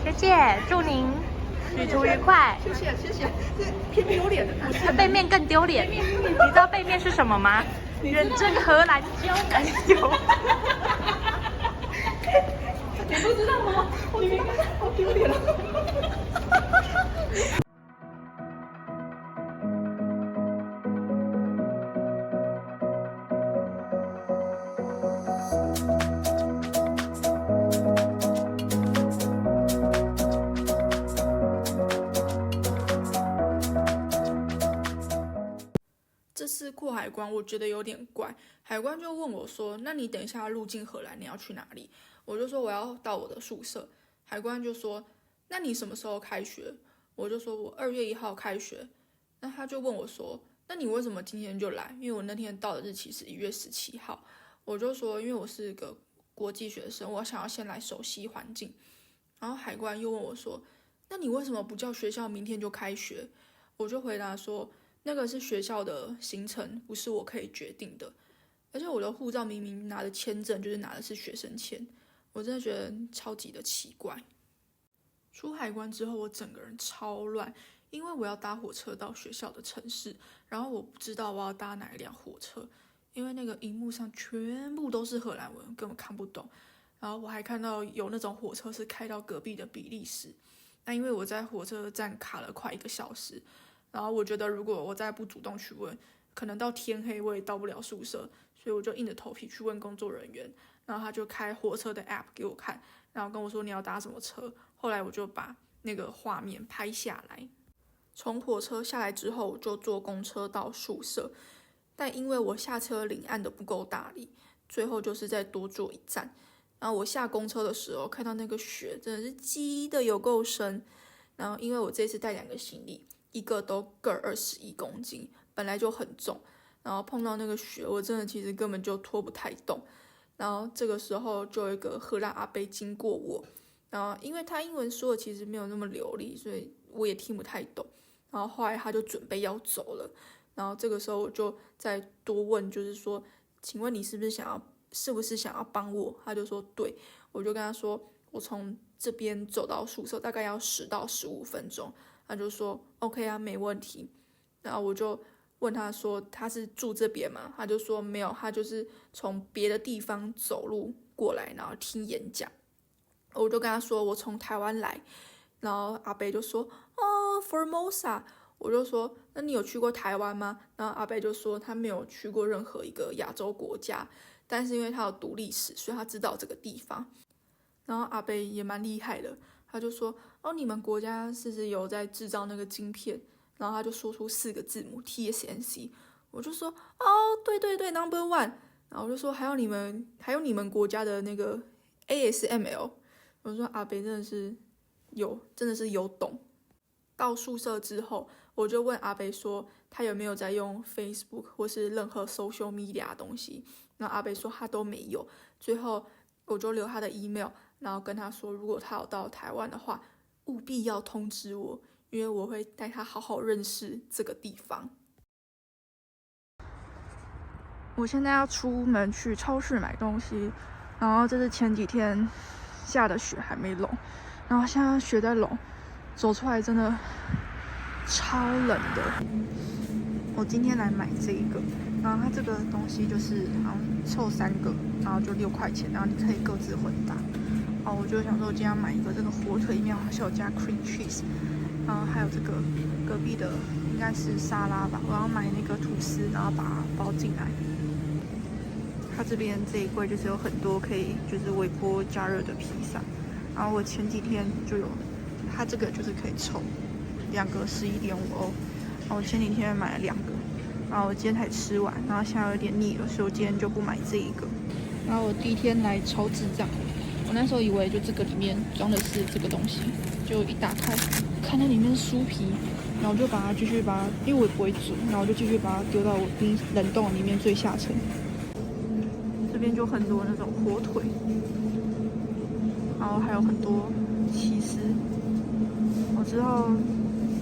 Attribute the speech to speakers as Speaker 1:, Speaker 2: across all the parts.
Speaker 1: 谢谢，祝您旅途愉快。
Speaker 2: 谢谢，这偏丢脸的。
Speaker 1: 背面更丢脸，你知道背面是什么吗？认证荷兰交男友。
Speaker 2: 你不知道吗？好丢脸啊！这次过海关，我觉得有点怪。海关就问我说：“那你等一下入境荷兰，你要去哪里？”我就说我要到我的宿舍。海关就说：“那你什么时候开学？”我就说我2月1号开学。那他就问我说：“那你为什么今天就来？”因为我那天到的日期是1月17号。我就说因为我是个国际学生，我想要先来熟悉环境。然后海关又问我说：“那你为什么不叫学校明天就开学？”我就回答说：“那个是学校的行程，不是我可以决定的。而且我的护照明明拿的签证就是拿的是学生签，我真的觉得超级的奇怪。”出海关之后，我整个人超乱，因为我要搭火车到学校的城市，然后我不知道我要搭哪一辆火车，因为那个荧幕上全部都是荷兰文，根本看不懂。然后我还看到有那种火车是开到隔壁的比利时，那因为我在火车站卡了快1个小时。然后我觉得，如果我再不主动去问，可能到天黑我也到不了宿舍，所以我就硬着头皮去问工作人员。然后他就开火车的 app 给我看，然后跟我说你要搭什么车。后来我就把那个画面拍下来。从火车下来之后，我就坐公车到宿舍，但因为我下车领按的不够大力，最后就是再多坐1站。然后我下公车的时候，看到那个雪真的是积的有够深。然后因为我这次带2个行李，一个都各21公斤，本来就很重，然后碰到那个雪，我真的其实根本就拖不太动。然后这个时候就有一个荷兰阿伯经过我，然后因为他英文说的其实没有那么流利，所以我也听不太懂。然后后来他就准备要走了，然后这个时候我就再多问，就是说，请问你是不是想要帮我？他就说对，我就跟他说我从这边走到宿舍大概要10到15分钟。他就说 OK 啊，没问题。然后我就问他说他是住这边吗？他就说没有，他就是从别的地方走路过来，然后听演讲。我就跟他说我从台湾来，然后阿北就说Formosa。我就说那你有去过台湾吗？然后阿北就说他没有去过任何一个亚洲国家，但是因为他有读历史，所以他知道这个地方。然后阿北也蛮厉害的，他就说你们国家是不是有在制造那个晶片？然后他就说出4个字母 TSMC。我就说对对对 No.1。然后我就说还有你们国家的那个 ASML。我说阿北真的是有懂。到宿舍之后，我就问阿北说他有没有在用 Facebook 或是任何 social media 的东西。然后阿北说他都没有。最后我就留他的 email， 然后跟他说如果他有到台湾的话，务必要通知我，因为我会带他好好认识这个地方。我现在要出门去超市买东西，然后这是前几天下的雪还没融，然后现在雪在融，走出来真的超冷的。我今天来买这一个，然后它这个东西就是好像凑3个，然后就6块钱，然后你可以各自混搭。我就想说我今天要买一个这个火腿面，好像有加 cream cheese， 然后还有这个隔壁的应该是沙拉吧，我要买那个吐司，然后把它包进来。它这边这一柜就是有很多可以就是微波加热的披萨，然后我前几天就有，它这个就是可以抽2个11.5欧，然后我前几天买了2个，然后我今天才吃完，然后现在有点腻了，所以我今天就不买这一个。然后我第一天来超智障，我那时候以为就这个里面装的是这个东西，就一打开看到里面是酥皮，然后我就继续把它，因为我也不会煮，然后我就继续把它丢到我冷冻里面最下层。这边就很多那种火腿，然后还有很多起司。我之后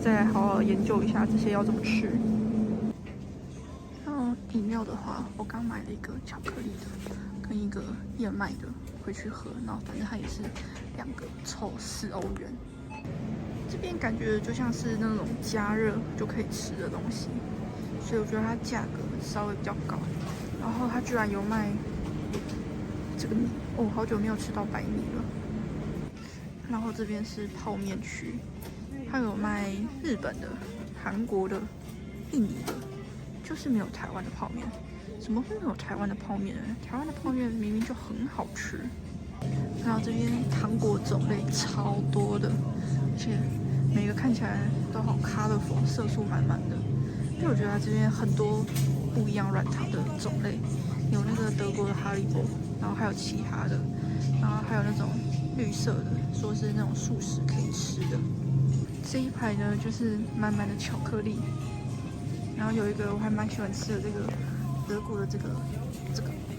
Speaker 2: 再来好好研究一下这些要怎么吃。然后饮料的话，我刚买了一个巧克力的，跟一个燕麦的回去喝，然后反正它也是2个凑4欧元。这边感觉就像是那种加热就可以吃的东西，所以我觉得它价格稍微比较高。然后它居然有卖这个米，哦，好久没有吃到白米了。然后这边是泡面区，它有卖日本的、韩国的、印尼的，就是没有台湾的泡面。怎么会没有台湾的泡面呢？台湾的泡面明明就很好吃。然后这边糖果种类超多的，而且每个看起来都好 colorful， 色素满满的。因为我觉得它这边很多不一样软糖的种类，有那个德国的哈利波，然后还有其他的，然后还有那种绿色的，说是那种素食可以吃的。这一排呢就是满满的巧克力，然后有一个我还蛮喜欢吃的，这个德国的这个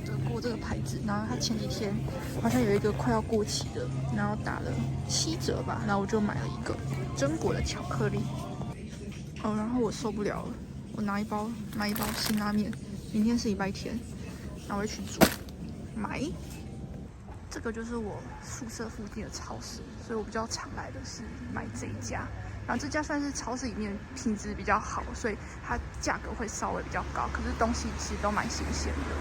Speaker 2: 德国这个牌子，然后它前几天好像有一个快要过期的，然后打了7折吧，然后我就买了一个榛果的巧克力。哦，然后我受不了了，我买一包辛拉面，明天是礼拜天，然后我会去煮买。这个就是我宿舍附近的超市，所以我比较常来的是买这一家。然后这家算是超市里面品质比较好，所以它价格会稍微比较高，可是东西其实都蛮新鲜的。